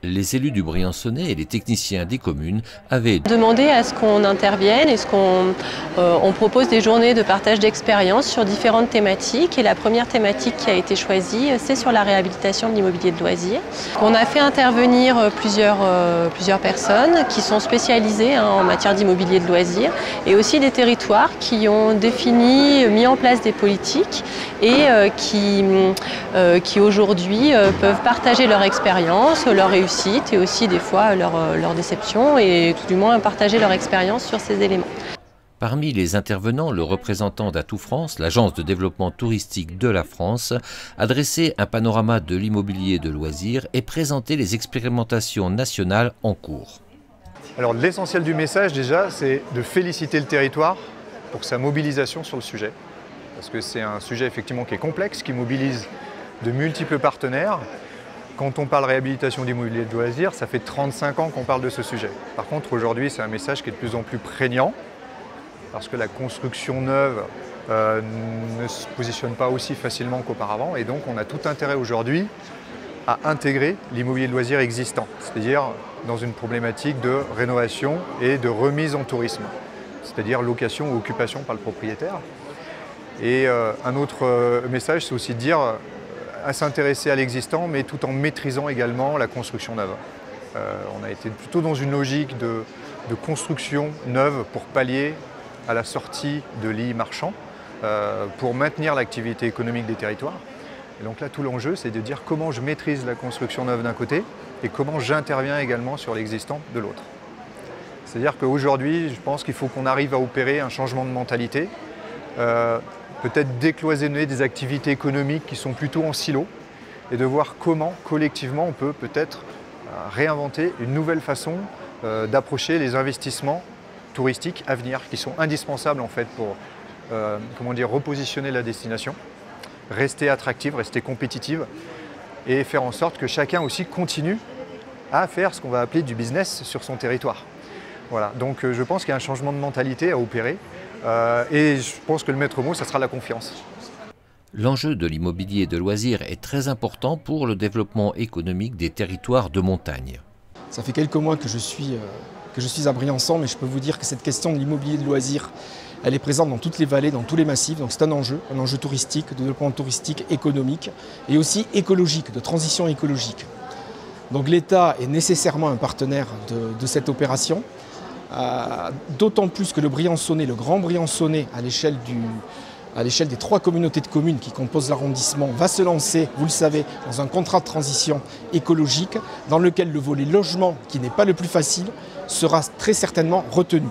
Les élus du Briançonnais et les techniciens des communes avaient demandé à ce qu'on intervienne et on propose des journées de partage d'expériences sur différentes thématiques. Et la première thématique qui a été choisie, c'est sur la réhabilitation de l'immobilier de loisirs. On a fait intervenir plusieurs personnes qui sont spécialisées en matière d'immobilier de loisirs et aussi des territoires qui ont mis en place des politiques et qui aujourd'hui peuvent partager leur expérience, leur réussite et aussi des fois leur déception et tout du moins partager leur expérience sur ces éléments. Parmi les intervenants, le représentant d'Atout France, l'agence de développement touristique de la France, a dressé un panorama de l'immobilier de loisirs et présenté les expérimentations nationales en cours. Alors l'essentiel du message déjà, c'est de féliciter le territoire pour sa mobilisation sur le sujet. Parce que c'est un sujet effectivement qui est complexe, qui mobilise de multiples partenaires. Quand on parle réhabilitation d'immobilier de loisirs, ça fait 35 ans qu'on parle de ce sujet. Par contre, aujourd'hui, c'est un message qui est de plus en plus prégnant parce que la construction neuve ne se positionne pas aussi facilement qu'auparavant. Et donc, on a tout intérêt aujourd'hui à intégrer l'immobilier de loisirs existant, c'est-à-dire dans une problématique de rénovation et de remise en tourisme, c'est-à-dire location ou occupation par le propriétaire. Et un autre message, c'est aussi de dire à s'intéresser à l'existant, mais tout en maîtrisant également la construction neuve. On a été plutôt dans une logique de construction neuve pour pallier à la sortie de lits marchands, pour maintenir l'activité économique des territoires. Et donc là, tout l'enjeu, c'est de dire comment je maîtrise la construction neuve d'un côté et comment j'interviens également sur l'existant de l'autre. C'est-à-dire qu'aujourd'hui, je pense qu'il faut qu'on arrive à opérer un changement de mentalité, peut-être décloisonner des activités économiques qui sont plutôt en silo et de voir comment, collectivement, on peut peut-être réinventer une nouvelle façon d'approcher les investissements touristiques à venir, qui sont indispensables en fait pour repositionner la destination, rester attractive, rester compétitive et faire en sorte que chacun aussi continue à faire ce qu'on va appeler du business sur son territoire. Voilà, donc je pense qu'il y a un changement de mentalité à opérer. Et je pense que le maître mot, ça sera la confiance. L'enjeu de l'immobilier de loisirs est très important pour le développement économique des territoires de montagne. Ça fait quelques mois que je suis à Briançon, mais je peux vous dire que cette question de l'immobilier de loisirs, elle est présente dans toutes les vallées, dans tous les massifs. Donc c'est un enjeu touristique, de développement touristique, économique et aussi écologique, de transition écologique. Donc l'État est nécessairement un partenaire de cette opération. D'autant plus que le Briançonnais, le Grand Briançonnais, à l'échelle des 3 communautés de communes qui composent l'arrondissement, va se lancer, vous le savez, dans un contrat de transition écologique dans lequel le volet logement, qui n'est pas le plus facile, sera très certainement retenu.